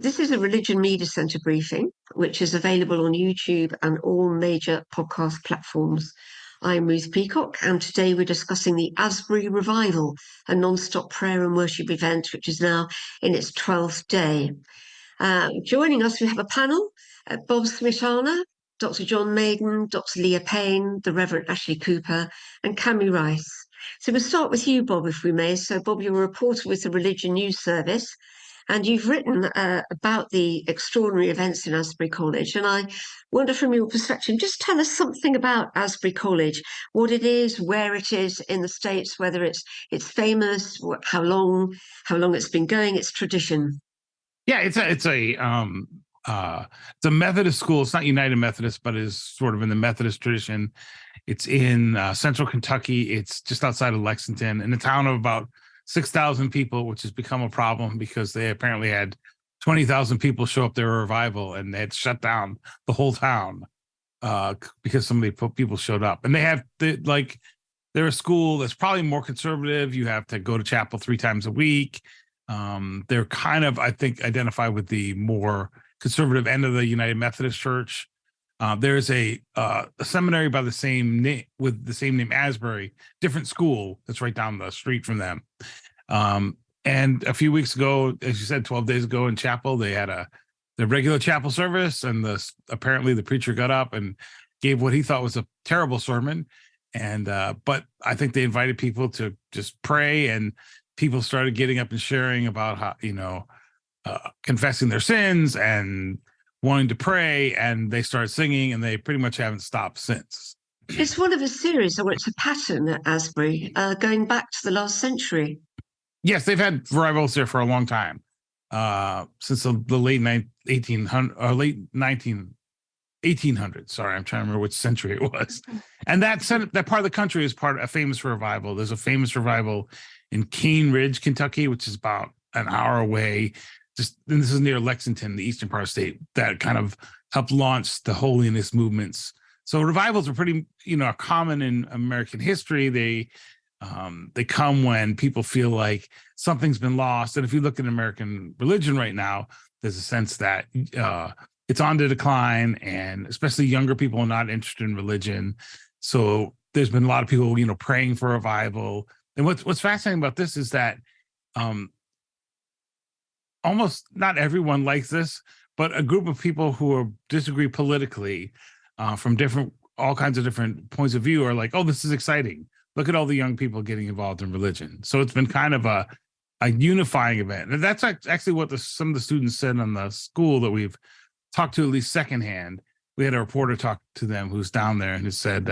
This is a Religion Media Centre briefing, which is available on YouTube and all major podcast platforms. I'm Ruth Peacock, and today we're discussing the Asbury Revival, a non-stop prayer and worship event, which is now in its 12th day. Joining us, we have a panel, Bob Smetana, Dr. John Maiden, Dr. Leah Payne, the Reverend Ashley Cooper, and Cami Rice. So we'll start with you, Bob, if we may. So, Bob, you're a reporter with the Religion News Service, and you've written about the extraordinary events in Asbury College. And I wonder, from your perspective, just tell us something about Asbury College, what it is, where it is in the States, whether it's famous, how long it's been going, its tradition. Yeah, it's a Methodist school. It's not United Methodist, but is sort of in the Methodist tradition. It's in central Kentucky. It's just outside of Lexington, in a town of about 6,000 people, which has become a problem because they apparently had 20,000 people show up their revival, and they had shut down the whole town because so many people showed up. And they're a school that's probably more conservative. You have to go to chapel 3 times a week. They're kind of, I think, identify with the more conservative end of the United Methodist Church. There's a seminary by the same name, with the same name, Asbury, different school that's right down the street from them. And a few weeks ago, as you said, 12 days ago in chapel, they had the regular chapel service, and apparently the preacher got up and gave what he thought was a terrible sermon. And but I think they invited people to just pray, and people started getting up and sharing about how, confessing their sins and wanting to pray, and they started singing, and they pretty much haven't stopped since. It's one of a series, or it's a pattern at Asbury, going back to the last century. Yes, they've had revivals there for a long time, since the late 1800s. Sorry, I'm trying to remember which century it was. And that part of the country is a famous revival. There's a famous revival in Cane Ridge, Kentucky, which is about an hour away. And this is near Lexington, the eastern part of the state, that kind of helped launch the holiness movements. So revivals are pretty, common in American history. They come when people feel like something's been lost. And if you look at American religion right now, there's a sense that it's on the decline, and especially younger people are not interested in religion. So there's been a lot of people, praying for revival. And what's fascinating about this is that almost not everyone likes this, but a group of people who disagree politically from all kinds of different points of view are like, oh, this is exciting. Look at all the young people getting involved in religion. So it's been kind of a unifying event. And that's actually what some of the students said on the school that we've talked to, at least secondhand. We had a reporter talk to them who's down there, and who said,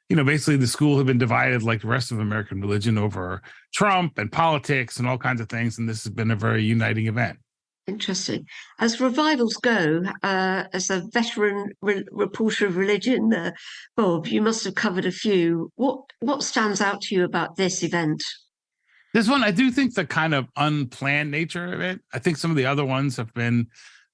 basically the school had been divided like the rest of American religion over Trump and politics and all kinds of things. And this has been a very uniting event. Interesting. As revivals go, as a veteran reporter of religion, Bob, you must have covered a few. What stands out to you about this event? This one, I do think the kind of unplanned nature of it. I think some of the other ones have been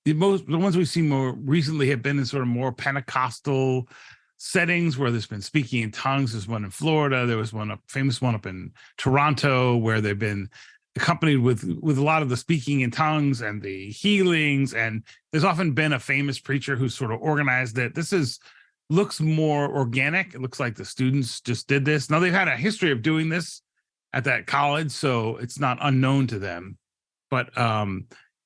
the ones we've seen more recently have been in sort of more Pentecostal settings where there's been speaking in tongues. There's one in Florida. There was a famous one up in Toronto where they've been accompanied with a lot of the speaking in tongues and the healings. And there's often been a famous preacher who sort of organized it. This looks more organic. It looks like the students just did this. Now, they've had a history of doing this at that college, so it's not unknown to them. But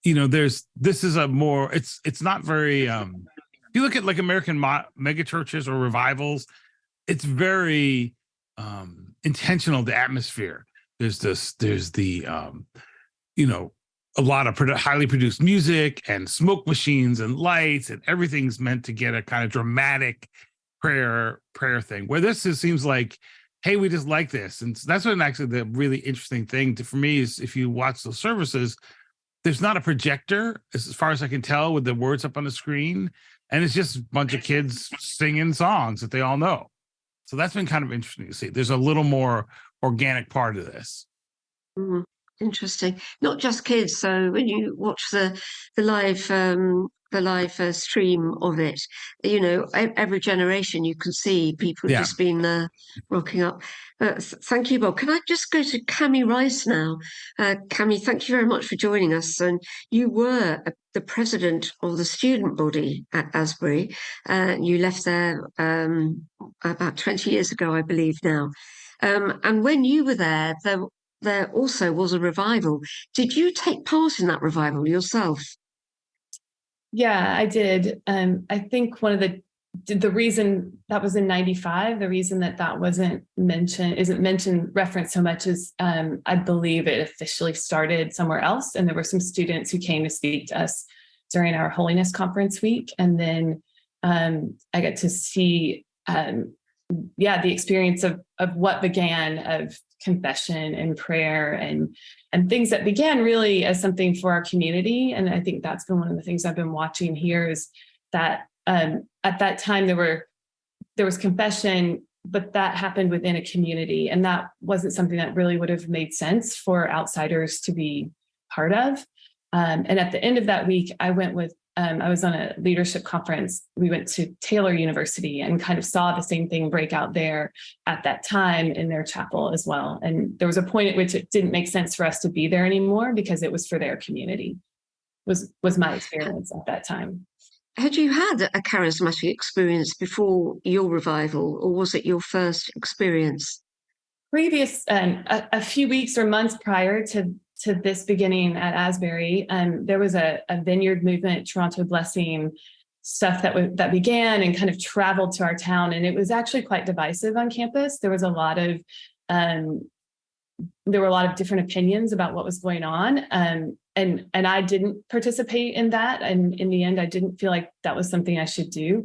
this is it's not very if you look at like American mega churches or revivals, it's very intentional, the atmosphere. There's a lot of highly produced music and smoke machines and lights, and everything's meant to get a kind of dramatic prayer thing, where this seems like, hey, we just like this. And that's what actually the really interesting thing for me is, if you watch those services, there's not a projector, as far as I can tell, with the words up on the screen. And it's just a bunch of kids singing songs that they all know. So that's been kind of interesting to see. There's a little more organic part of this. Interesting. Not just kids. So when you watch the live the live stream of it. You know, every generation you can see people Yeah. just been rocking up. Thank you, Bob. Can I just go to Cami Rice now? Cami, thank you very much for joining us. And you were the president of the student body at Asbury. You left there about 20 years ago, I believe now. And when you were there also was a revival. Did you take part in that revival yourself? Yeah, I did. I think one of the reason that was in 95, the reason that isn't mentioned, referenced so much is I believe it officially started somewhere else. And there were some students who came to speak to us during our Holiness Conference week. And then I got to see, the experience of what began of confession and prayer and things that began really as something for our community. And I think that's been one of the things I've been watching here is that at that time there was confession, but that happened within a community. And that wasn't something that really would have made sense for outsiders to be part of. And at the end of that week, I was on a leadership conference. We went to Taylor University and kind of saw the same thing break out there at that time in their chapel as well. And there was a point at which it didn't make sense for us to be there anymore because it was for their community, was my experience at that time. Had you had a charismatic experience before your revival, or was it your first experience? Previous, a few weeks or months prior to this beginning at Asbury, there was a vineyard movement, Toronto Blessing stuff that began and kind of traveled to our town, and it was actually quite divisive on campus. There was a lot of different opinions about what was going on, and I didn't participate in that. And in the end, I didn't feel like that was something I should do.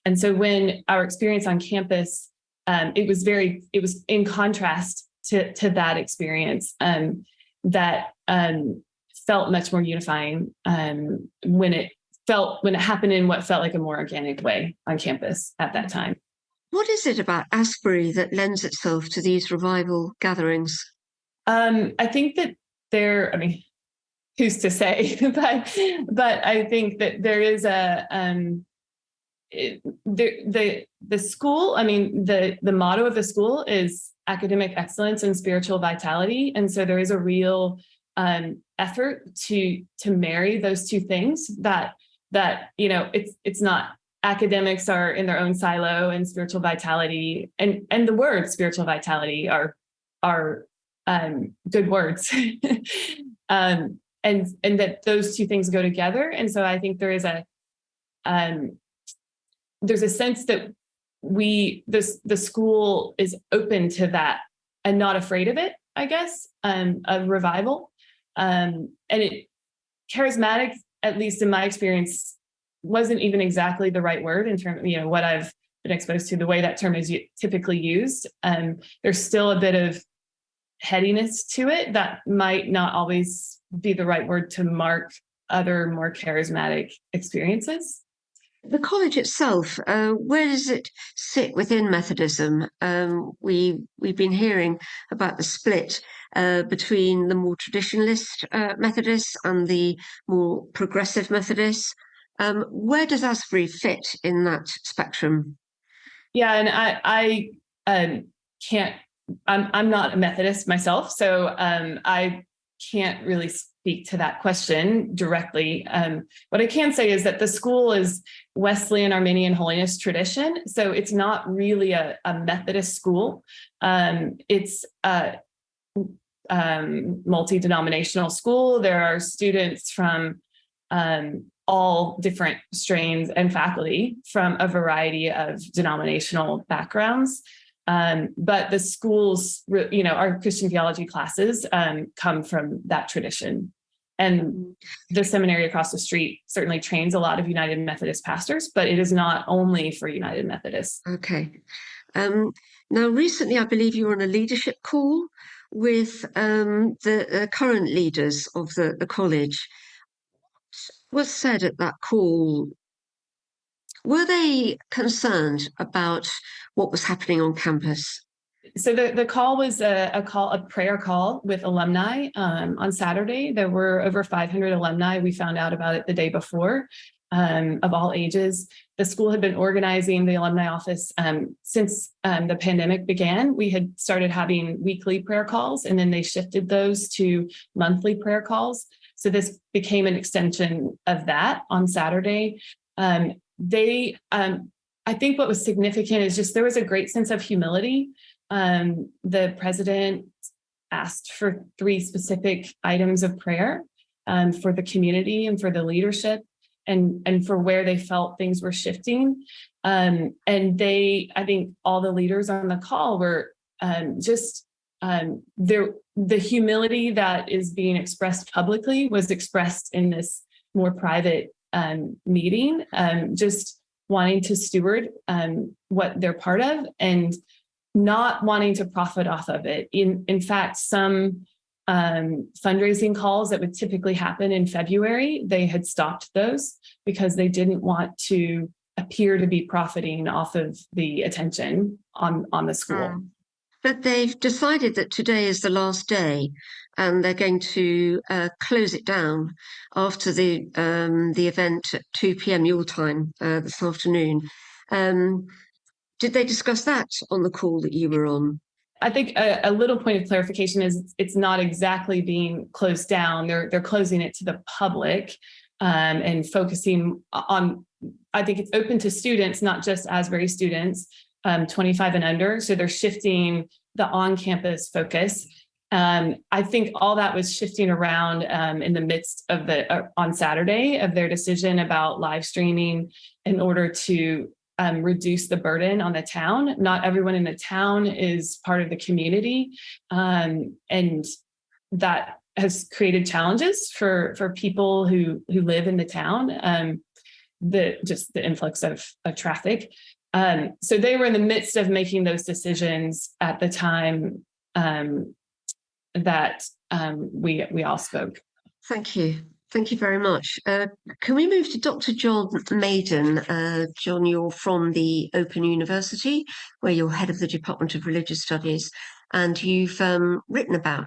And so when our experience on campus, it was in contrast to that experience. That felt much more unifying when it happened in what felt like a more organic way on campus at that time. What is it about Asbury that lends itself to these revival gatherings? I think that who's to say, but I think that there is the school. I mean, the motto of the school is academic excellence and spiritual vitality. And so there is a real effort to marry those two things that it's not academics are in their own silo and spiritual vitality and the word spiritual vitality are good words. And that those two things go together. And so I think there is there's a sense that the school is open to that and not afraid of it, I guess, of revival. Charismatic, at least in my experience, wasn't even exactly the right word in terms of, what I've been exposed to, the way that term is typically used. There's still a bit of headiness to it that might not always be the right word to mark other more charismatic experiences. The college itself, where does it sit within Methodism? We've been hearing about the split between the more traditionalist Methodists and the more progressive Methodists. Where does Asbury fit in that spectrum? Yeah, and I can't. I'm not a Methodist myself, so I can't really speak to that question directly. What I can say is that the school is Wesleyan Arminian Holiness tradition, so it's not really a Methodist school. It's a multi-denominational school. There are students from all different strains and faculty from a variety of denominational backgrounds. But the schools, our Christian theology classes come from that tradition. And the seminary across the street certainly trains a lot of United Methodist pastors, but it is not only for United Methodists. Okay. Now, recently, I believe you were on a leadership call with the current leaders of the college. What was said at that call? Were they concerned about what was happening on campus? So the call was a prayer call with alumni on Saturday. There were over 500 alumni. We found out about it the day before. of all ages. The school had been organizing the alumni office since the pandemic began. We had started having weekly prayer calls, and then they shifted those to monthly prayer calls. So this became an extension of that on Saturday. I think what was significant is just there was a great sense of humility. The president asked for 3 specific items of prayer for the community and for the leadership, and for where they felt things were shifting. And I think all the leaders on the call were the humility that is being expressed publicly was expressed in this more private meeting, just wanting to steward what they're part of and not wanting to profit off of it. In fact, some fundraising calls that would typically happen in February, they had stopped those because they didn't want to appear to be profiting off of the attention on the school. But they've decided that today is the last day, and they're going to close it down after the event at 2 p.m. your time this afternoon. Did they discuss that on the call that you were on? I think a little point of clarification is it's not exactly being closed down. They're closing it to the public and focusing on, I think it's open to students, not just Asbury students, 25 and under. So they're shifting the on-campus focus. I think all that was shifting around in the midst of on Saturday of their decision about live streaming in order to reduce the burden on the town. Not everyone in the town is part of the community. And that has created challenges for people who live in the town, the influx of traffic. So they were in the midst of making those decisions at the time that we all spoke. Thank you. Thank you very much. Can we move to Dr. John Maiden? John, you're from the Open University, where you're head of the Department of Religious Studies, and you've written about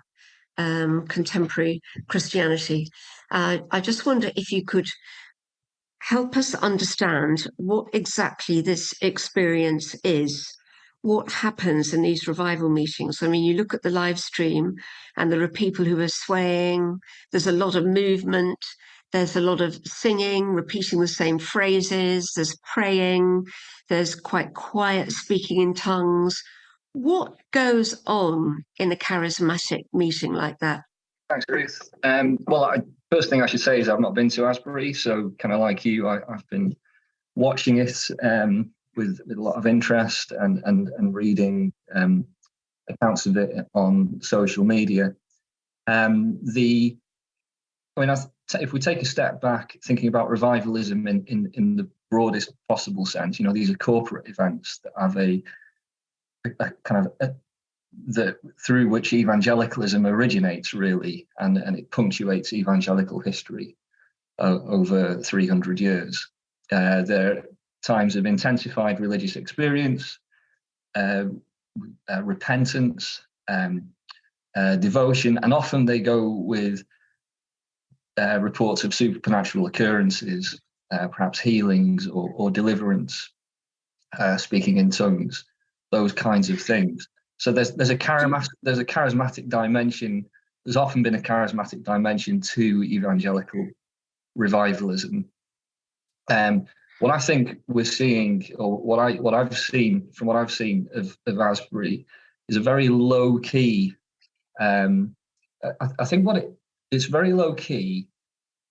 contemporary Christianity. I just wonder if you could help us understand what exactly this experience is. What happens in these revival meetings? I mean, you look at the live stream and there are people who are swaying. There's a lot of movement. There's a lot of singing, repeating the same phrases. There's praying. There's quite quiet speaking in tongues. What goes on in a charismatic meeting like that? Thanks, Ruth. First thing I should say is I've not been to Asbury, so kind of like you, I've been watching it with a lot of interest and reading accounts of it on social media. If we take a step back, thinking about revivalism in the broadest possible sense, these are corporate events that have through which evangelicalism originates, really, and it punctuates evangelical history over 300 years. They're times of intensified religious experience, repentance, devotion, and often they go with reports of supernatural occurrences, perhaps healings or deliverance, speaking in tongues, those kinds of things. So there's a charismatic dimension. There's often been a charismatic dimension to evangelical revivalism. What I think we're seeing, or what I've seen of Asbury, is a very low key. I think it's very low key,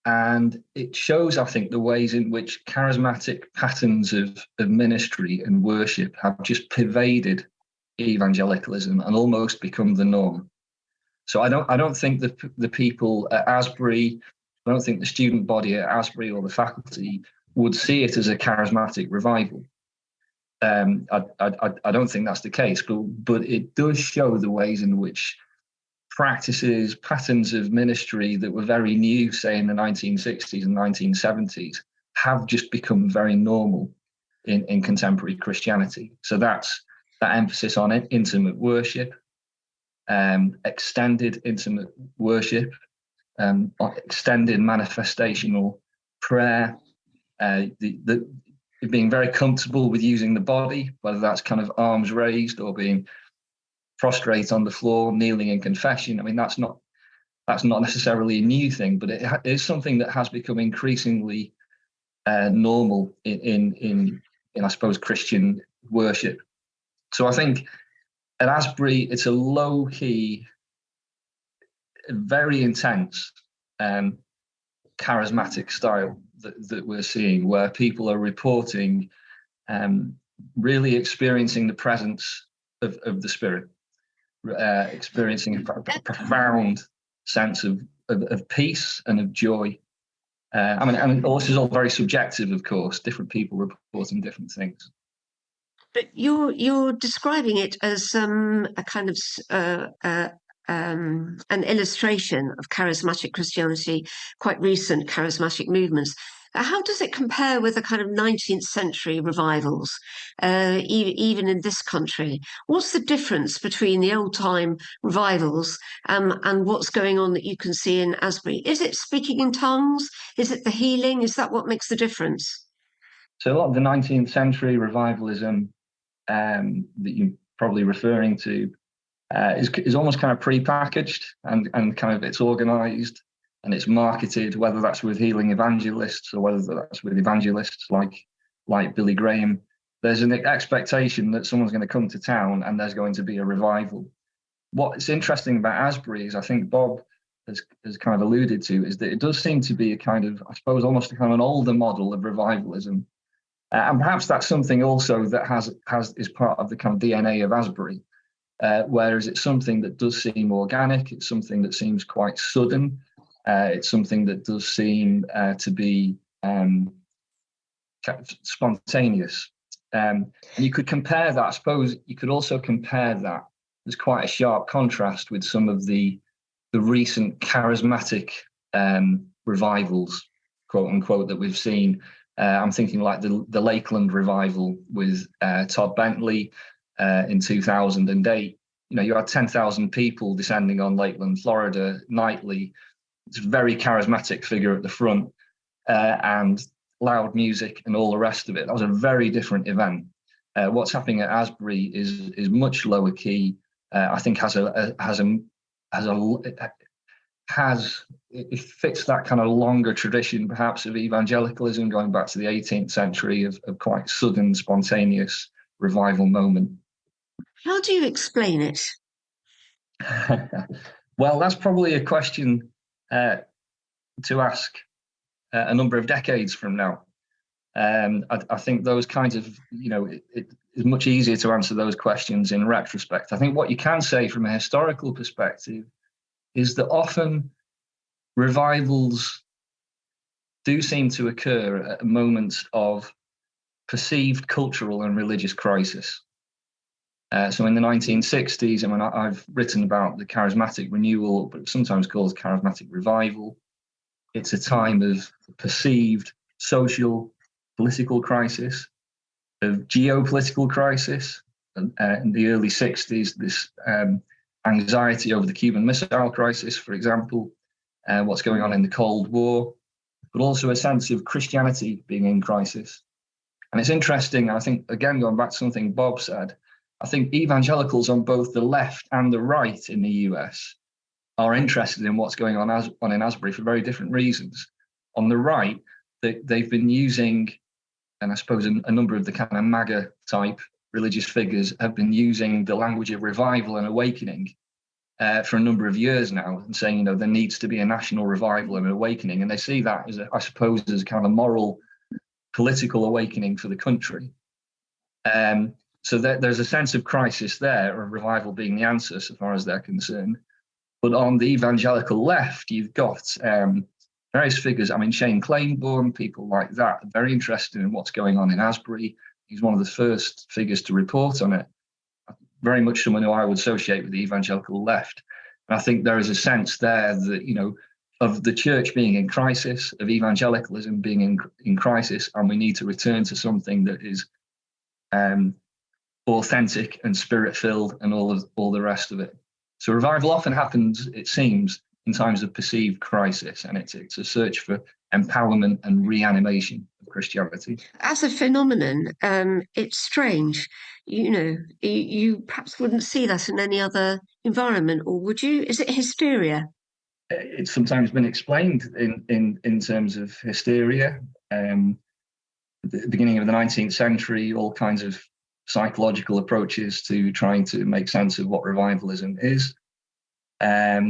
and it shows, I think, the ways in which charismatic patterns of ministry and worship have just pervaded evangelicalism and almost become the norm. So I don't think the people at Asbury, I don't think the student body at Asbury or the faculty would see it as a charismatic revival. I don't think that's the case, but it does show the ways in which practices, patterns of ministry that were very new, say in the 1960s and 1970s, have just become very normal in contemporary Christianity. So that's that emphasis on intimate worship, extended intimate worship, extended manifestational prayer, the being very comfortable with using the body, whether that's kind of arms raised or being prostrate on the floor, kneeling in confession. I mean, that's not necessarily a new thing, but it is something that has become increasingly normal in I suppose Christian worship. So I think at Asbury, it's a low key, very intense, charismatic style that we're seeing, where people are reporting really experiencing the presence of the Spirit, experiencing a profound sense of peace and of joy. I mean, all this is all very subjective, of course. Different people reporting different things. But you're describing it as a kind of an illustration of charismatic Christianity, quite recent charismatic movements. How does it compare with the kind of 19th century revivals, even in this country? What's the difference between the old time revivals and what's going on that you can see in Asbury? Is it speaking in tongues? Is it the healing? Is that what makes the difference? So a lot of the 19th century revivalism that you're probably referring to is almost kind of pre-packaged and kind of it's organized and it's marketed, whether that's with healing evangelists or whether that's with evangelists like Billy Graham. There's an expectation that someone's going to come to town and there's going to be a revival. What's interesting about Asbury is, I think Bob has kind of alluded to, is that it does seem to be a kind of, I suppose, almost a kind of an older model of revivalism. And perhaps that's something also that is part of the kind of DNA of Asbury. Whereas it's something that does seem organic, it's something that seems quite sudden, it's something that does seem to be spontaneous. And you could compare that, I suppose, you could also compare that. There's quite a sharp contrast with some of the recent charismatic revivals, quote unquote, that we've seen. I'm thinking like the Lakeland revival with Todd Bentley in 2008. You know, you had 10,000 people descending on Lakeland, Florida nightly. It's a very charismatic figure at the front and loud music and all the rest of it. That was a very different event. What's happening at Asbury is much lower key. I think it fits that kind of longer tradition, perhaps, of evangelicalism going back to the 18th century of quite sudden, spontaneous revival moment. How do you explain it? Well, that's probably a question to ask a number of decades from now. I think those kinds of, it is much easier to answer those questions in retrospect. I think what you can say from a historical perspective is that often revivals do seem to occur at moments of perceived cultural and religious crisis. So in the 1960s, and when I've written about the charismatic renewal, but sometimes called charismatic revival, it's a time of perceived social, political crisis, of geopolitical crisis. And in the early 60s, this anxiety over the Cuban Missile Crisis, for example, what's going on in the Cold War, but also a sense of Christianity being in crisis. And it's interesting, I think, again, going back to something Bob said, I think evangelicals on both the left and the right in the US are interested in what's going on in Asbury for very different reasons. On the right, they've been using, and I suppose a number of the kind of MAGA type religious figures have been using the language of revival and awakening for a number of years now, and saying, there needs to be a national revival and awakening. And they see that as, I suppose, as a kind of moral, political awakening for the country. So there's a sense of crisis there, of revival being the answer so far as they're concerned. But on the evangelical left, you've got various figures. I mean, Shane Claiborne, people like that, are very interested in what's going on in Asbury. He's one of the first figures to report on it. Very much someone who I would associate with the evangelical left. And I think there is a sense there that, of the church being in crisis, of evangelicalism being in crisis, and we need to return to something that is authentic and spirit-filled and all the rest of it. So revival often happens, it seems, in times of perceived crisis, and it's a search for empowerment and reanimation of Christianity. As a phenomenon, it's strange. You perhaps wouldn't see that in any other environment, or would you? Is it hysteria? It's sometimes been explained in terms of hysteria. The beginning of the 19th century, all kinds of psychological approaches to trying to make sense of what revivalism is. I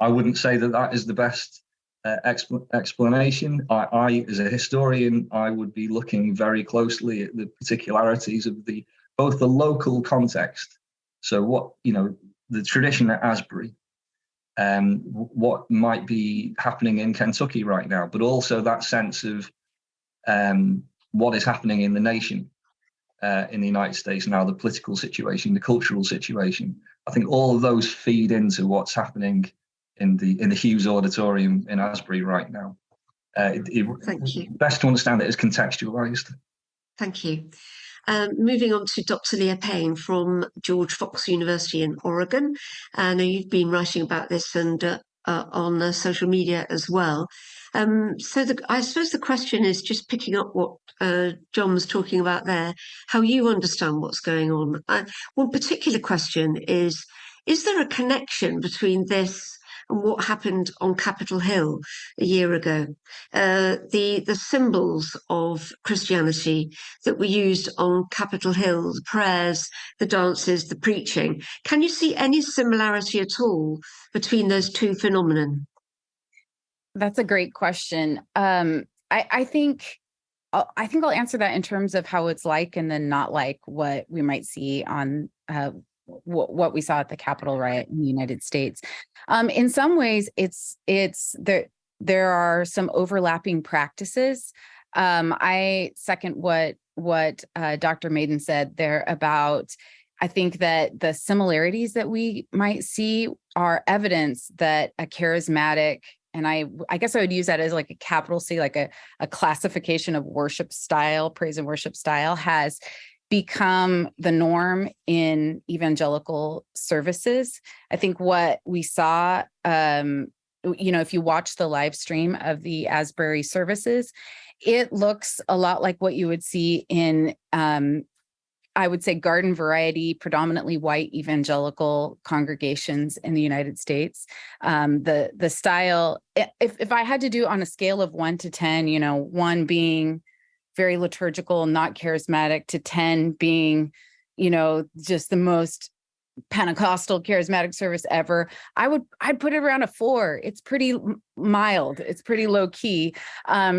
wouldn't say that is the best explanation. I, as a historian, I would be looking very closely at the particularities of both the local context. So what, the tradition at Asbury, what might be happening in Kentucky right now, but also that sense of what is happening in the nation, in the United States now, the political situation, the cultural situation. I think all of those feed into what's happening in the Hughes Auditorium in Asbury right now. Thank you. Best to understand it as contextualized. Thank you. Moving on to Dr. Leah Payne from George Fox University in Oregon. I know you've been writing about this and on social media as well. I suppose the question is, just picking up what John was talking about there, how you understand what's going on. One particular question is there a connection between this and what happened on Capitol Hill a year ago? The symbols of Christianity that were used on Capitol Hill, the prayers, the dances, the preaching. Can you see any similarity at all between those two phenomena? That's a great question. I think I'll answer that in terms of how it's like and then not like what we might see on what we saw at the Capitol riot in the United States. In some ways, it's there are some overlapping practices. I second what Dr. Maiden said there about. I think that the similarities that we might see are evidence that a charismatic, and I guess I would use that as like a capital C, like a classification of worship style, praise and worship style, has become the norm in evangelical services. I think what we saw, if you watch the live stream of the Asbury services, it looks a lot like what you would see in, I would say, garden variety, predominantly white evangelical congregations in the United States. The style, if I had to do on a scale of 1 to 10, 1 being very liturgical, not charismatic, to 10 being, just the most Pentecostal charismatic service ever, I'd put it around a 4. It's pretty mild. It's pretty low key.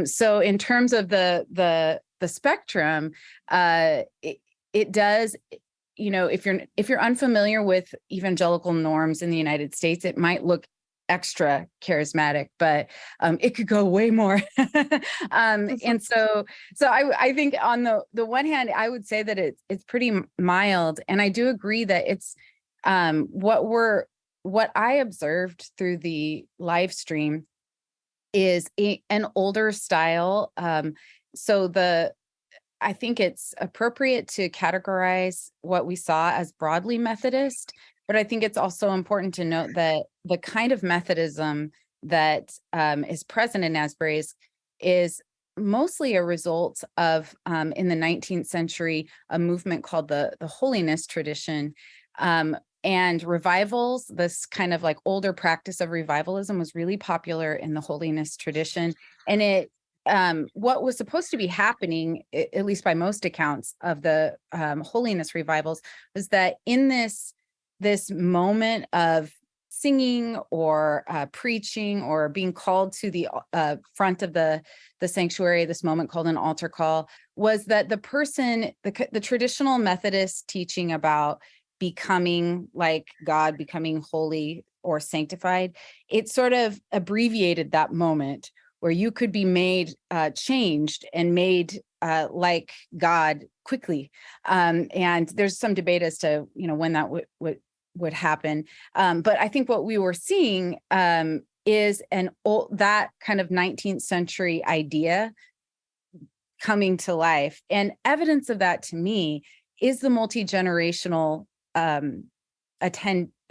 So in terms of the spectrum, it does, if you're unfamiliar with evangelical norms in the United States, it might look extra charismatic, but it could go way more. And so I think on the one hand, I would say that it's pretty mild, and I do agree that it's what I observed through the live stream is an older style. I think it's appropriate to categorize what we saw as broadly Methodist, but I think it's also important to note that the kind of Methodism that is present in Asbury is mostly a result of, in the 19th century, a movement called the holiness tradition. And revivals, this kind of like older practice of revivalism, was really popular in the holiness tradition. And what was supposed to be happening, at least by most accounts of the holiness revivals, was that in this moment of singing or preaching or being called to the front of the sanctuary, this moment called an altar call, was that the person, the traditional Methodist teaching about becoming like God, becoming holy or sanctified, it sort of abbreviated that moment where you could be made changed and made like God quickly. And there's some debate as to when that would happen. But I think what we were seeing is that kind of 19th century idea coming to life. And evidence of that to me is the multi-generational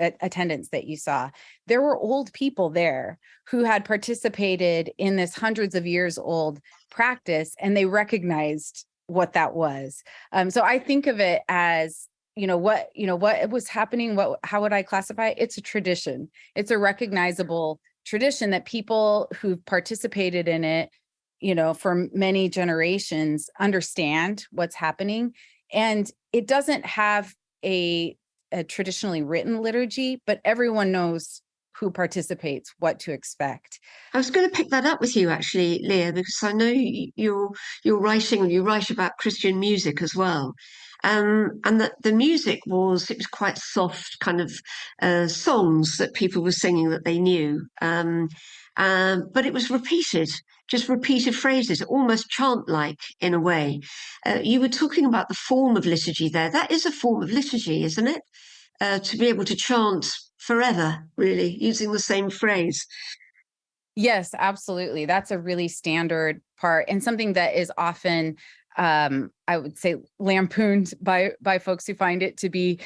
attendance that you saw, there were old people there who had participated in this hundreds of years old practice, and they recognized what that was. So I think of it as, what was happening. How would I classify it? It's a tradition. It's a recognizable tradition that people who've participated in it, for many generations understand what's happening. And it doesn't have a traditionally written liturgy, but everyone knows who participates, what to expect. I was going to pick that up with you, actually, Leah, because I know you write about Christian music as well. And that the music it was quite soft kind of songs that people were singing that they knew. But it was just repeated phrases, almost chant-like in a way. You were talking about the form of liturgy there. That is a form of liturgy, isn't it? To be able to chant forever, really, using the same phrase. Yes, absolutely. That's a really standard part, and something that is often, I would say, lampooned by folks who find it to be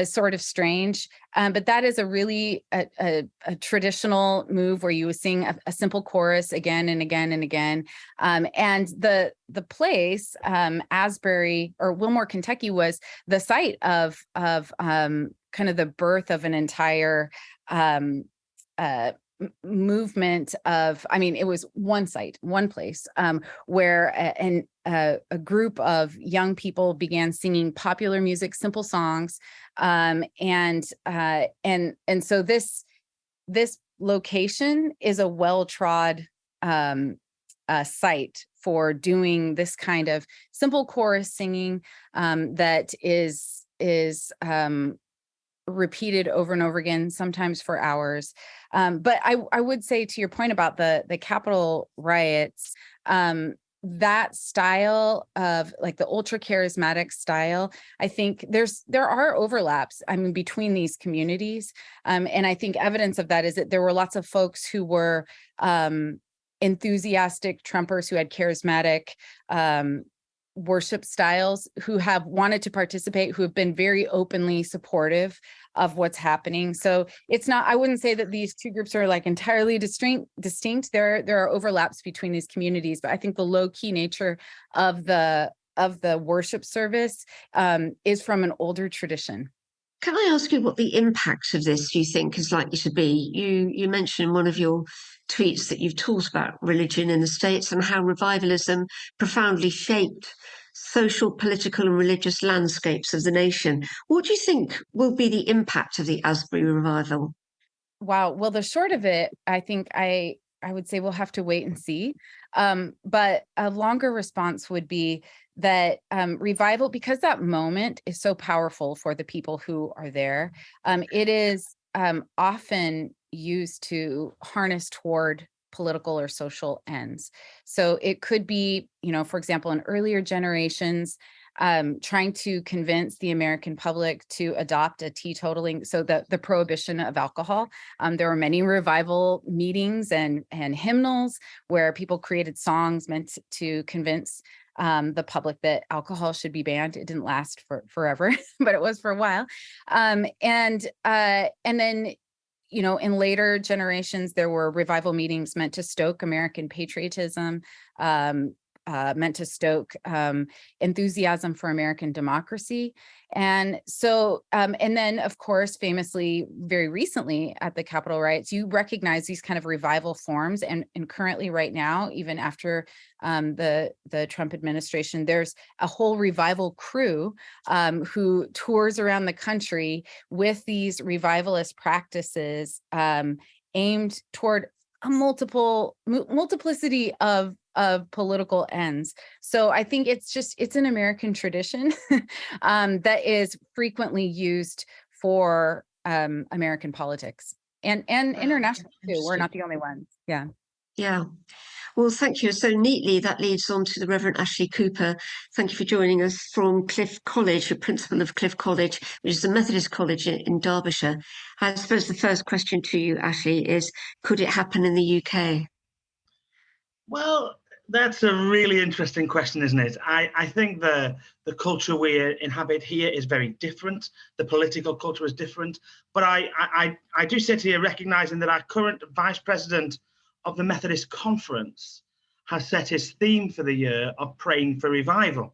sort of strange. But that is a really a traditional move where you sing a simple chorus again and again and again. And the place, Asbury or Wilmore, Kentucky, was the site of kind of the birth of an entire movement of, it was one site, one place, where a group of young people began singing popular music, simple songs, and so this location is a well-trod site for doing this kind of simple chorus singing that is repeated over and over again, sometimes for hours. But I would say, to your point about the Capitol riots, that style of, like, the ultra charismatic style, I think there are overlaps, between these communities. And I think evidence of that is that there were lots of folks who were enthusiastic Trumpers who had charismatic worship styles, who have wanted to participate, who have been very openly supportive of what's happening. So it's not, I wouldn't say that these two groups are like entirely distinct. There are overlaps between these communities, but I think the low key nature of the worship service is from an older tradition. Can I ask you what the impact of this you think is likely to be? You mentioned in one of your tweets that you've taught about religion in the States and how revivalism profoundly shaped social, political, and religious landscapes of the nation. What do you think will be the impact of the Asbury revival? Wow. Well, the short of it, I think I would say we'll have to wait and see. But a longer response would be that revival, because that moment is so powerful for the people who are there, it is often used to harness toward political or social ends. So it could be, for example, in earlier generations, trying to convince the American public to adopt a teetotaling, so the prohibition of alcohol. There were many revival meetings and hymnals where people created songs meant to convince the public that alcohol should be banned. It didn't last forever, but it was for a while. And then, in later generations, there were revival meetings meant to stoke American patriotism, meant to stoke enthusiasm for American democracy. And so, and then, of course, famously, very recently at the Capitol riots, you recognize these kind of revival forms. And currently right now, even after the Trump administration, there's a whole revival crew who tours around the country with these revivalist practices aimed toward a multiplicity of political ends. So I think it's an American tradition that is frequently used for American politics and international too. We're not the only ones. Yeah. Yeah. Well, thank you. So neatly, that leads on to the Reverend Ashley Cooper. Thank you for joining us from Cliff College, the principal of Cliff College, which is a Methodist college in Derbyshire. I suppose the first question to you, Ashley, is could it happen in the UK? Well, That's a really interesting question, isn't it? I think the culture we inhabit here is very different. The political culture is different. But I do sit here recognizing that our current vice president of the Methodist Conference has set his theme for the year of praying for revival.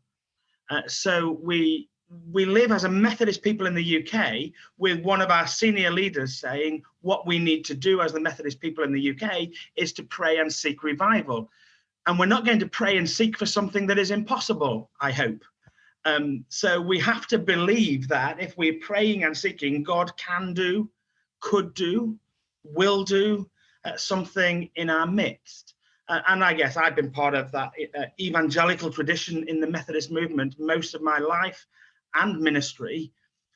So we live as a Methodist people in the UK with one of our senior leaders saying what we need to do as the Methodist people in the UK is to pray and seek revival. And we're not going to pray and seek for something that is impossible, I hope. So we have to believe that if we're praying and seeking, God can do, could do, will do something in our midst. And I guess I've been part of that evangelical tradition in the Methodist movement most of my life and ministry.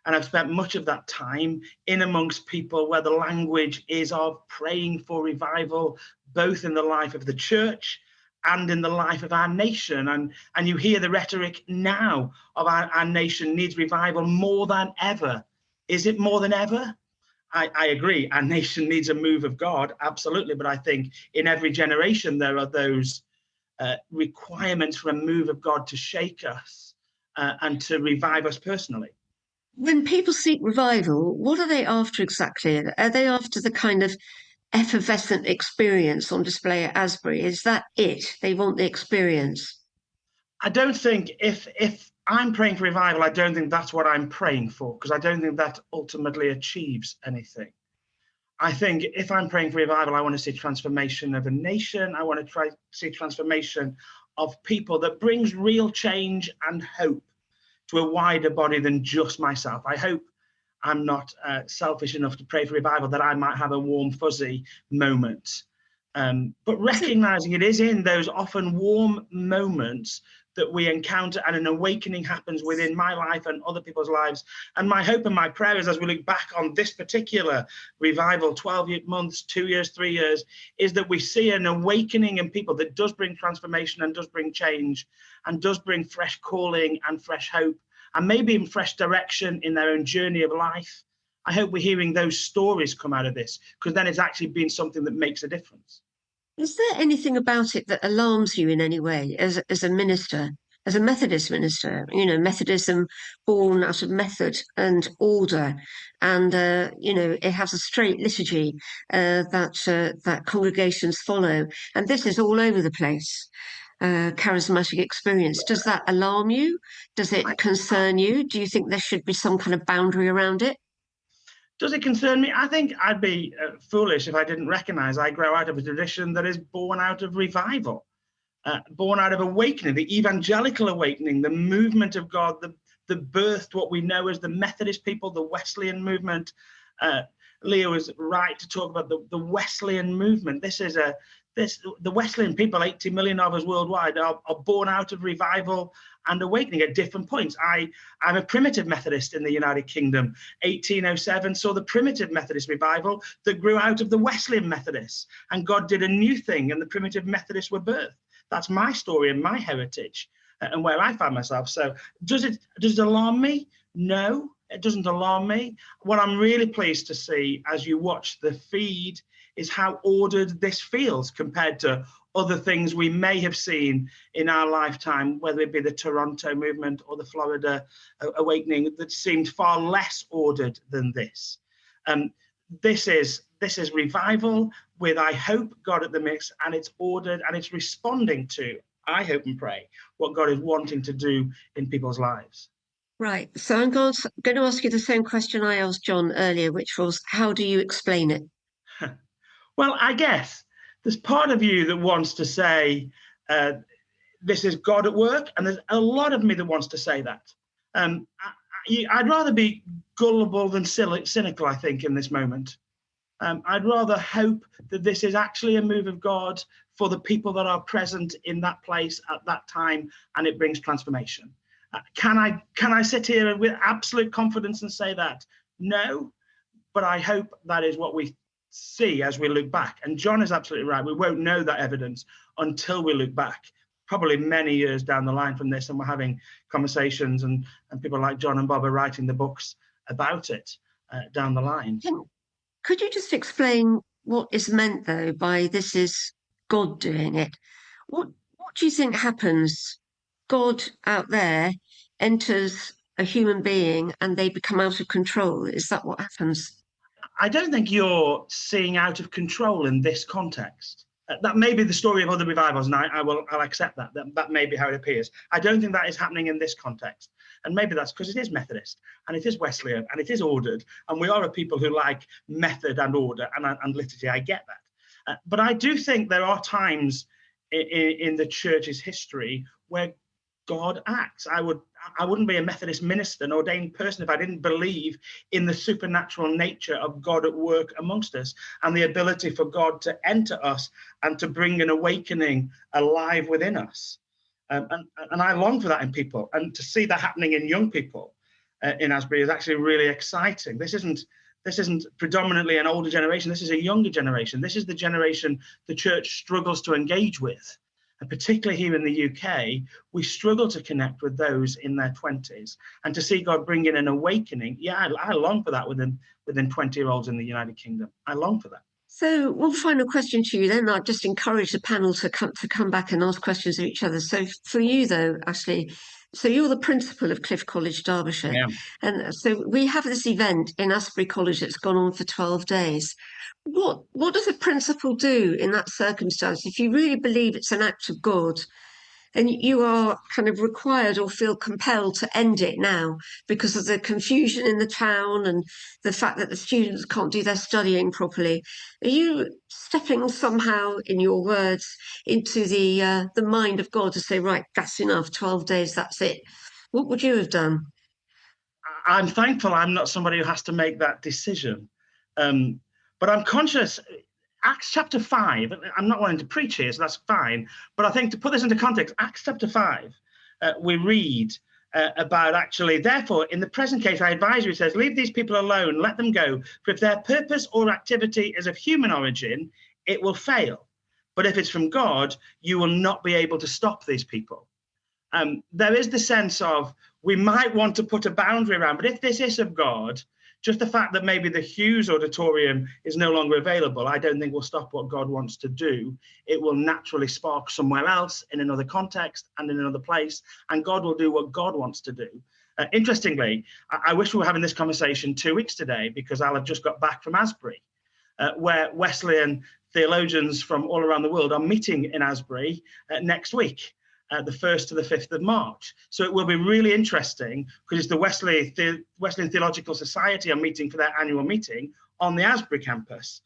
And I've spent much of that time in amongst people where the language is of praying for revival, both in the life of the church and in the life of our nation. And you hear the rhetoric now of our nation needs revival more than ever. Is it more than ever? I agree. Our nation needs a move of God, absolutely. But I think in every generation, there are those requirements for a move of God to shake us and to revive us personally. When people seek revival, what are they after exactly? Are they after the kind of effervescent experience on display at Asbury? Is that it? They want the experience? I don't think if I'm praying for revival, I don't think that's what I'm praying for, because I don't think that ultimately achieves anything. I think if I'm praying for revival, I want to see transformation of a nation. I want to try to see transformation of people that brings real change and hope to a wider body than just myself. I hope I'm not selfish enough to pray for revival that I might have a warm, fuzzy moment. But recognizing it is in those often warm moments that we encounter and an awakening happens within my life and other people's lives. And my hope and my prayer is, as we look back on this particular revival, 12 months, 2 years, 3 years, is that we see an awakening in people that does bring transformation and does bring change and does bring fresh calling and fresh hope and maybe even fresh direction in their own journey of life. I hope we're hearing those stories come out of this, because then it's actually been something that makes a difference. Is there anything about it that alarms you in any way as a minister, as a Methodist minister? You know, Methodism born out of method and order, and it has a straight liturgy that congregations follow, and this is all over the place. Charismatic experience. Does that alarm you? Does it concern you? Do you think there should be some kind of boundary around it? Does it concern me? I think I'd be foolish if I didn't recognize I grow out of a tradition that is born out of revival, born out of awakening, the evangelical awakening, the movement of God, the birthed what we know as the Methodist people, the Wesleyan movement. Leo is right to talk about the Wesleyan movement. The Wesleyan people, 80 million of us worldwide, are born out of revival and awakening at different points. I'm a primitive Methodist in the United Kingdom. 1807 saw the primitive Methodist revival that grew out of the Wesleyan Methodists, and God did a new thing, and the primitive Methodists were birthed. That's my story and my heritage and where I find myself. So does it alarm me? No, it doesn't alarm me. What I'm really pleased to see as you watch the feed is how ordered this feels compared to other things we may have seen in our lifetime, whether it be the Toronto movement or the Florida awakening, that seemed far less ordered than this. This is revival with, I hope, God at the mix, and it's ordered and it's responding to, I hope and pray, what God is wanting to do in people's lives. Right. So I'm going to ask you the same question I asked John earlier, which was, how do you explain it? Well, I guess there's part of you that wants to say, this is God at work, and there's a lot of me that wants to say that. I'd rather be gullible than cynical, I think, in this moment. I'd rather hope that this is actually a move of God for the people that are present in that place at that time, and it brings transformation. Can I sit here with absolute confidence and say that? No, but I hope that is what we see as we look back. And John is absolutely right. We won't know that evidence until we look back, probably many years down the line from this, and we're having conversations, and people like John and Bob are writing the books about it down the line. Could you just explain what is meant, though, by this is God doing it? What What do you think happens? God out there enters a human being and they become out of control. Is that what happens? I don't think you're seeing out of control in this context. That may be the story of other revivals, and I'll accept that. That may be how it appears. I don't think that is happening in this context. And maybe that's because it is Methodist, and it is Wesleyan, and it is ordered, and we are a people who like method and order and liturgy. I get that. But I do think there are times in the church's history where God acts. I wouldn't be a Methodist minister, an ordained person, if I didn't believe in the supernatural nature of God at work amongst us and the ability for God to enter us and to bring an awakening alive within us. And I long for that in people, and to see that happening in young people in Asbury is actually really exciting. This isn't predominantly an older generation. This is a younger generation. This is the generation the church struggles to engage with. And particularly here in the UK, we struggle to connect with those in their 20s. And to see God bring in an awakening, I long for that within 20-year-olds in the United Kingdom. I long for that. So one final question to you then. I just encourage the panel to come back and ask questions of each other. So for you though, Ashley, so you're the principal of Cliff College, Derbyshire. Yeah. And so we have this event in Asbury College that's gone on for 12 days. What does a principal do in that circumstance? If you really believe it's an act of God, and you are kind of required or feel compelled to end it now because of the confusion in the town and the fact that the students can't do their studying properly. Are you stepping somehow, in your words, into the mind of God to say, right, that's enough, 12 days, that's it? What would you have done? I'm thankful I'm not somebody who has to make that decision. But I'm conscious, Acts chapter 5, I'm not wanting to preach here, so that's fine. But I think to put this into context, Acts chapter 5, we read about actually, therefore, in the present case, I advise you, it says, leave these people alone, let them go. For if their purpose or activity is of human origin, it will fail. But if it's from God, you will not be able to stop these people. There is the sense of, we might want to put a boundary around, but if this is of God, just the fact that maybe the Hughes Auditorium is no longer available, I don't think will stop what God wants to do. It will naturally spark somewhere else in another context and in another place, and God will do what God wants to do. Interestingly, I wish we were having this conversation 2 weeks today, because I'll have just got back from Asbury, where Wesleyan theologians from all around the world are meeting in Asbury next week. The 1st to the 5th of March. So it will be really interesting, because it's the Wesleyan Theological Society are meeting for their annual meeting on the Asbury campus.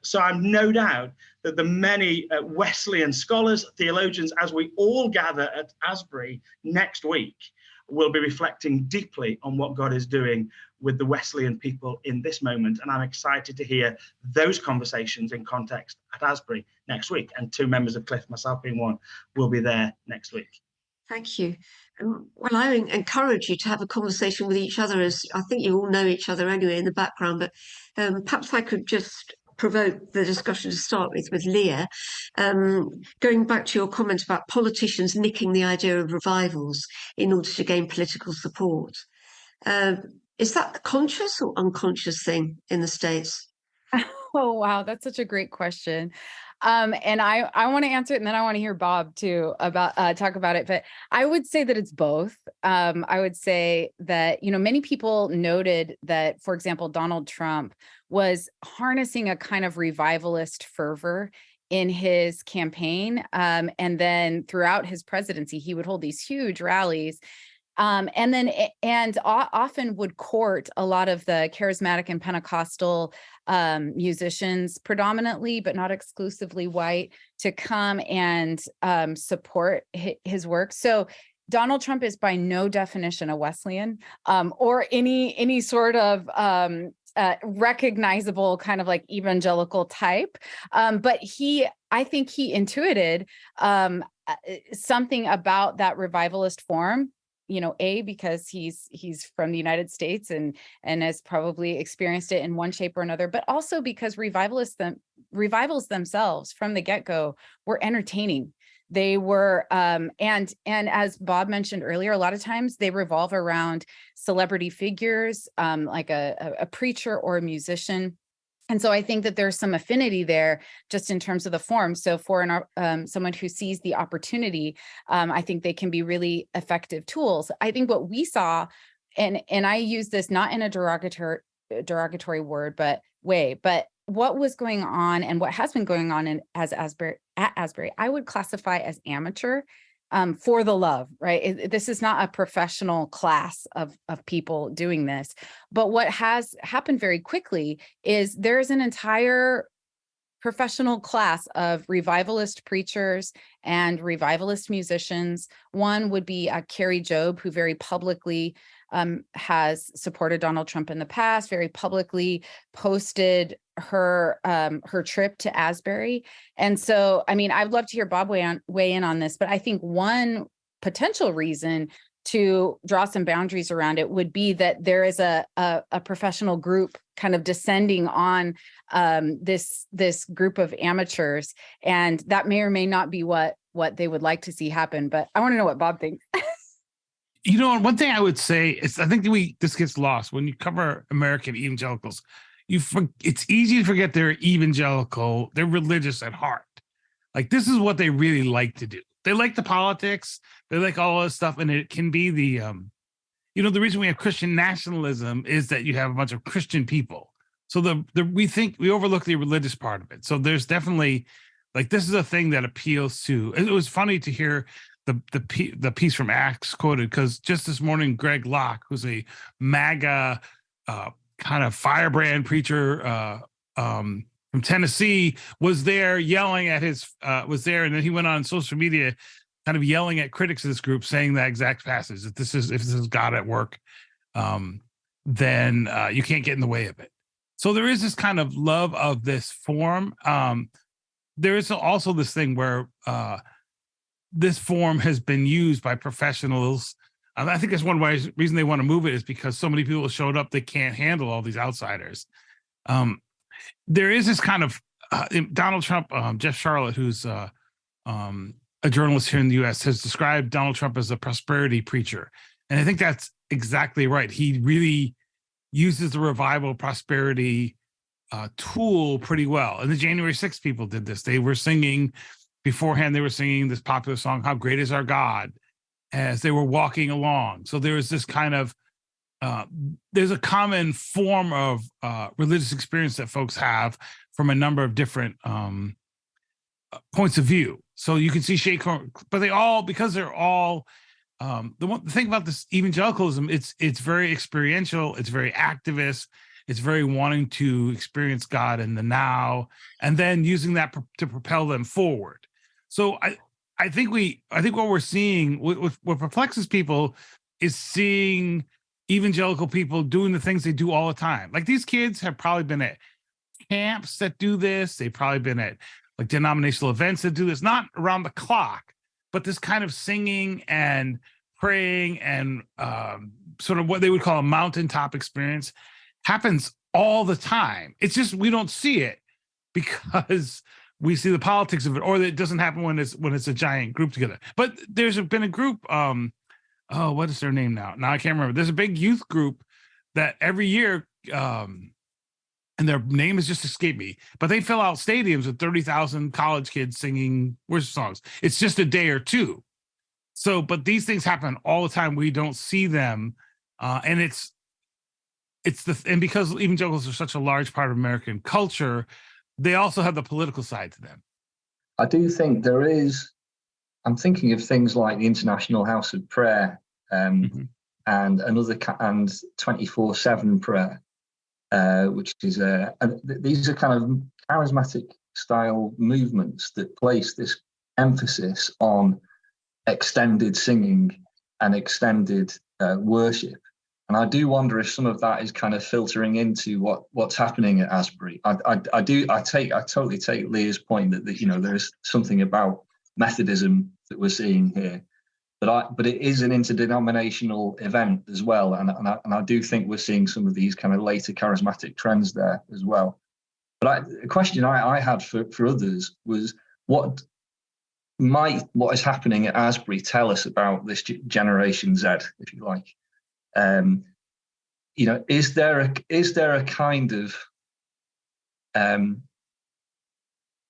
So I'm no doubt that the many Wesleyan scholars, theologians, as we all gather at Asbury next week, will be reflecting deeply on what God is doing with the Wesleyan people in this moment. And I'm excited to hear those conversations in context at Asbury next week. And 2 members of Cliff, myself being one, will be there next week. Thank you. Well, I encourage you to have a conversation with each other, as I think you all know each other anyway in the background, but perhaps I could just provoke the discussion to start with Leah. Going back to your comment about politicians nicking the idea of revivals in order to gain political support. Is that a conscious or unconscious thing in the States? Oh, wow. That's such a great question. And I want to answer it, and then I want to hear Bob too about talk about it. But I would say that it's both. I would say that, many people noted that, for example, Donald Trump was harnessing a kind of revivalist fervor in his campaign. And then throughout his presidency, he would hold these huge rallies. And often would court a lot of the charismatic and Pentecostal musicians, predominantly, but not exclusively white, to come and support his work. So Donald Trump is by no definition a Wesleyan or any sort of recognizable kind of like evangelical type. But I think he intuited something about that revivalist form. Because he's from the United States and has probably experienced it in one shape or another, but also because revivals themselves from the get-go were entertaining. They were, and as Bob mentioned earlier, a lot of times they revolve around celebrity figures, like a preacher or a musician. And so I think that there's some affinity there just in terms of the form. So for someone who sees the opportunity, I think they can be really effective tools. I think what we saw, and I use this not in a derogatory word, but what was going on and what has been going on at Asbury, I would classify as amateur. For the love, right? This is not a professional class of people doing this. But what has happened very quickly is there is an entire professional class of revivalist preachers and revivalist musicians. One would be Carrie Job, who very publicly has supported Donald Trump in the past, very publicly posted her trip to Asbury. And so, I mean, I'd love to hear Bob weigh in on this, but I think one potential reason to draw some boundaries around it would be that there is a professional group kind of descending on this group of amateurs, and that may or may not be what they would like to see happen. But I want to know what Bob thinks. You know, one thing I would say is I think this gets lost when you cover American evangelicals. It's easy to forget they're evangelical. They're religious at heart. Like, this is what they really like to do. They like the politics. They like all this stuff. And it can be the reason we have Christian nationalism is that you have a bunch of Christian people. So we overlook the religious part of it. So there's definitely, like, this is a thing that appeals to. It was funny to hear the piece from Acts quoted, because just this morning, Greg Locke, who's a MAGA kind of firebrand preacher from Tennessee, was there yelling at and then he went on social media kind of yelling at critics of this group, saying that exact passage, that if this is God at work, then you can't get in the way of it. So there is this kind of love of this form. There is also this thing where this form has been used by professionals. I think that's one reason they want to move it, is because so many people showed up, they can't handle all these outsiders. There is this kind of Donald Trump, Jeff Charlotte, who's a journalist here in the U.S., has described Donald Trump as a prosperity preacher. And I think that's exactly right. He really uses the revival prosperity tool pretty well. And the January 6th people did this. They were singing beforehand, they were singing this popular song, "How Great Is Our God," as they were walking along. So there was this kind of, there's a common form of religious experience that folks have from a number of different points of view. So you can see but because they're all, the thing about this evangelicalism, it's very experiential, it's very activist, it's very wanting to experience God in the now, and then using that to propel them forward. So I think what we're seeing, what perplexes people, is seeing evangelical people doing the things they do all the time. Like, these kids have probably been at camps that do this. They've probably been at like denominational events that do this, not around the clock, but this kind of singing and praying and sort of what they would call a mountaintop experience happens all the time. It's just we don't see it because we see the politics of it, or it doesn't happen when it's a giant group together. But there's been a group, what is their name now? Now I can't remember. There's a big youth group that every year, and their name has just escaped me, but they fill out stadiums with 30,000 college kids singing worship songs. It's just a day or two. So, but these things happen all the time. We don't see them, and and because evangelicals are such a large part of American culture, they also have the political side to them. I do think there is. I'm thinking of things like the International House of Prayer, and 24/7 prayer, which is these are kind of charismatic style movements that place this emphasis on extended singing and extended worship. And I do wonder if some of that is kind of filtering into what's happening at Asbury. I totally take Leah's point that there's something about Methodism that we're seeing here, but it is an interdenominational event as well, and I do think we're seeing some of these kind of later charismatic trends there as well. But a question I had for others was, what is happening at Asbury tell us about this Generation Z, if you like? Is there a kind of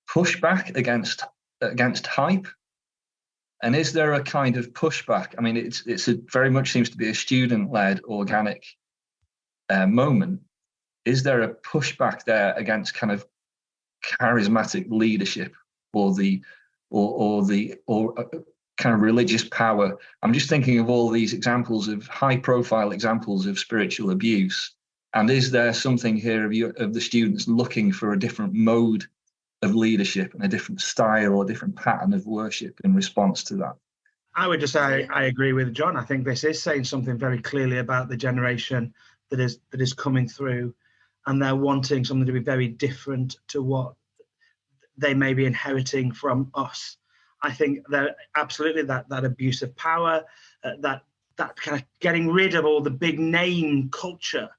pushback against hype? And is there a kind of pushback? I mean, it's very much seems to be a student-led, organic moment. Is there a pushback there against kind of charismatic leadership or kind of religious power? I'm just thinking of all these examples of high-profile examples of spiritual abuse. And is there something here of the students looking for a different mode of leadership and a different style or different pattern of worship in response to that? I would just say I agree with John. I think this is saying something very clearly about the generation that is coming through, and they're wanting something to be very different to what they may be inheriting from us. I think that absolutely that abuse of power, that kind of getting rid of all the big name culture,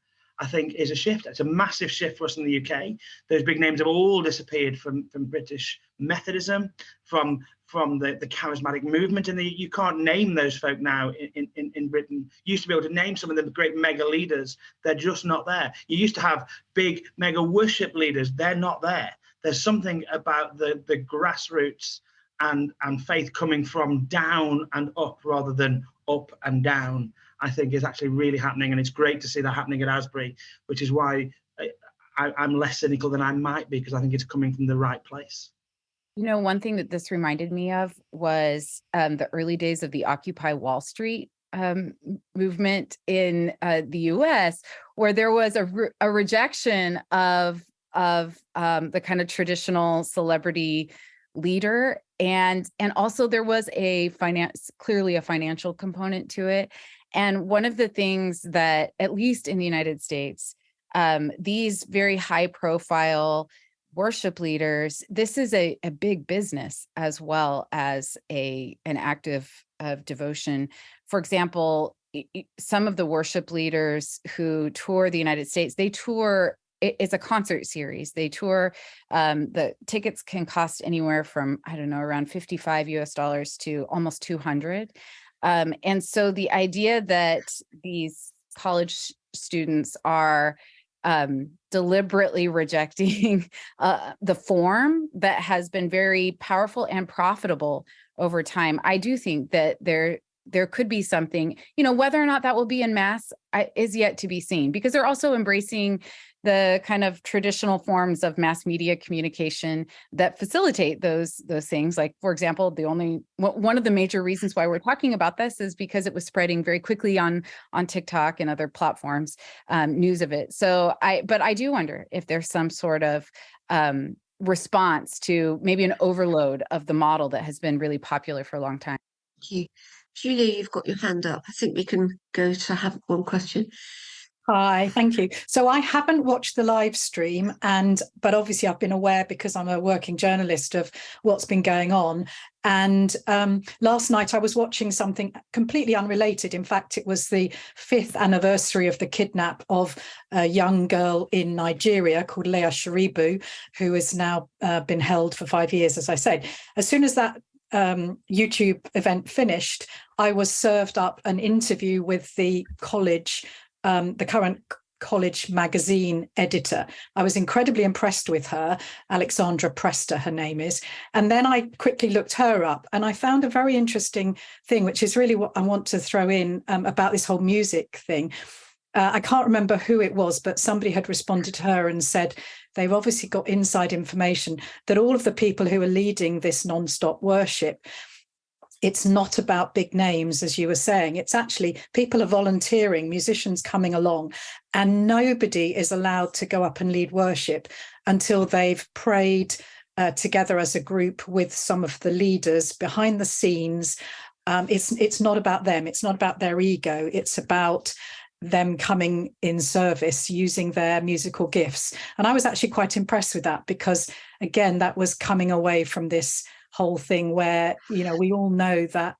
I think is a shift. It's a massive shift for us in the UK. Those big names have all disappeared from British Methodism, from the charismatic movement, and you can't name those folk now in Britain. You used to be able to name some of the great mega leaders. They're just not there. You used to have big mega worship leaders. They're not there. There's something about the grassroots and faith coming from down and up rather than up and down, I think is actually really happening. And it's great to see that happening at Asbury, which is why I'm less cynical than I might be, because I think it's coming from the right place. You know, one thing that this reminded me of was the early days of the Occupy Wall Street movement in the US, where there was a rejection of the kind of traditional celebrity leader, and also there was clearly a financial component to it. And one of the things that, at least in the United States, these very high profile worship leaders, this is a big business as well as an act of devotion. For example, some of the worship leaders who tour the United States, they tour, it's a concert series. They tour, the tickets can cost anywhere from, I don't know, around $55 US to almost 200. And so the idea that these college students are deliberately rejecting the form that has been very powerful and profitable over time, I do think that there could be something, whether or not that will be en masse is yet to be seen, because they're also embracing the kind of traditional forms of mass media communication that facilitate those things. Like, for example, one of the major reasons why we're talking about this is because it was spreading very quickly on TikTok and other platforms, news of it. But I do wonder if there's some sort of response to maybe an overload of the model that has been really popular for a long time. Thank you. Julia, you've got your hand up. I think we can go to have one question. Hi, thank you. So I haven't watched the live stream, but obviously I've been aware, because I'm a working journalist, of what's been going on. And last night I was watching something completely unrelated. In fact, it was the 5th anniversary of the kidnap of a young girl in Nigeria called Leah Sharibu, who has now been held for 5 years, as I said. As soon as that YouTube event finished, I was served up an interview with the college, the current college magazine editor. I was incredibly impressed with her. Alexandra Presta, her name is. And then I quickly looked her up, and I found a very interesting thing, which is really what I want to throw in about this whole music thing. I can't remember who it was, but somebody had responded to her and said they've obviously got inside information that all of the people who are leading this non-stop worship, it's not about big names, as you were saying. It's actually people are volunteering, musicians coming along, and nobody is allowed to go up and lead worship until they've prayed together as a group with some of the leaders behind the scenes. It's not about them. It's not about their ego. It's about them coming in service using their musical gifts. And I was actually quite impressed with that, because, again, that was coming away from this whole thing where, we all know that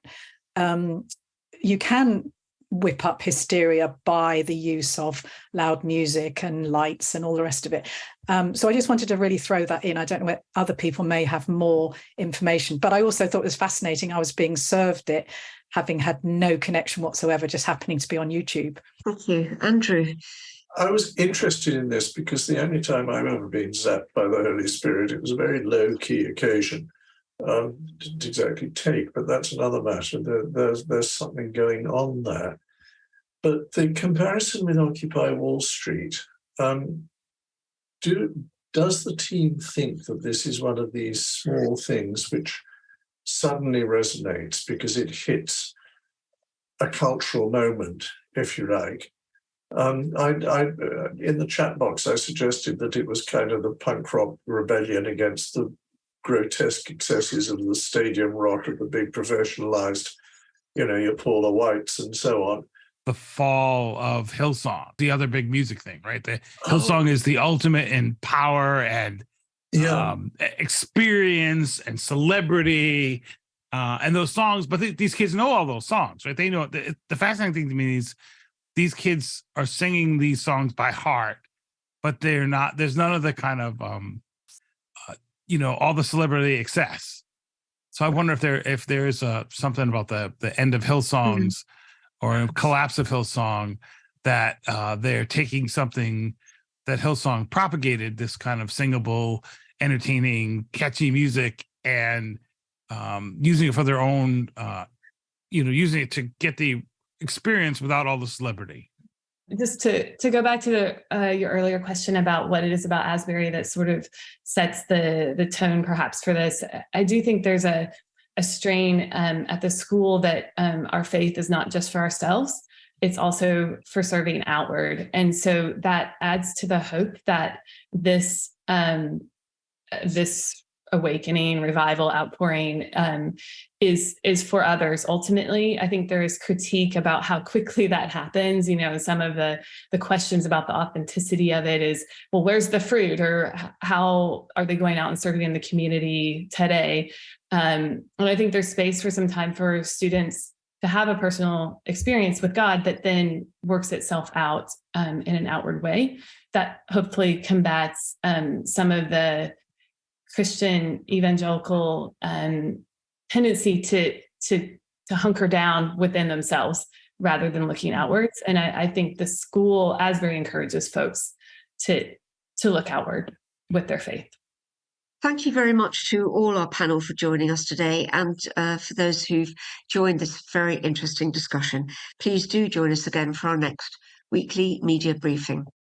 you can whip up hysteria by the use of loud music and lights and all the rest of it. So I just wanted to really throw that in. I don't know where other people may have more information, but I also thought it was fascinating. I was being served it, having had no connection whatsoever, just happening to be on YouTube. Thank you. Andrew? I was interested in this because the only time I remember being zapped by the Holy Spirit, it was a very low-key occasion. Didn't exactly take, but that's another matter. There's something going on there. But the comparison with Occupy Wall Street, does the team think that this is one of these small things which suddenly resonates because it hits a cultural moment, if you like? In the chat box, I suggested that it was kind of the punk rock rebellion against the grotesque excesses of the stadium rock of the big professionalized, your Paula Whites and so on. The fall of Hillsong, the other big music thing, right? The Hillsong is the ultimate in power and experience and celebrity and those songs. But these kids know all those songs, right? They know. The fascinating thing to me is these kids are singing these songs by heart, but they're not. There's none of the kind of all the celebrity excess. So I wonder if there's something about the end of Hillsong's or a collapse of Hillsong that they're taking something that Hillsong propagated, this kind of singable, entertaining, catchy music, and using it for their own, using it to get the experience without all the celebrity. Just to go back to your earlier question about what it is about Asbury that sort of sets the tone perhaps for this, I do think there's a strain at the school that our faith is not just for ourselves, it's also for serving outward. And so that adds to the hope that this awakening, revival, outpouring is for others. Ultimately, I think there is critique about how quickly that happens. Some of the questions about the authenticity of it is, well, where's the fruit, or how are they going out and serving in the community today? And I think there's space for some time for students to have a personal experience with God that then works itself out in an outward way that hopefully combats some of the Christian evangelical tendency to hunker down within themselves rather than looking outwards. And I think the school Asbury encourages folks to look outward with their faith. Thank you very much to all our panel for joining us today, and for those who've joined this very interesting discussion. Please do join us again for our next weekly media briefing.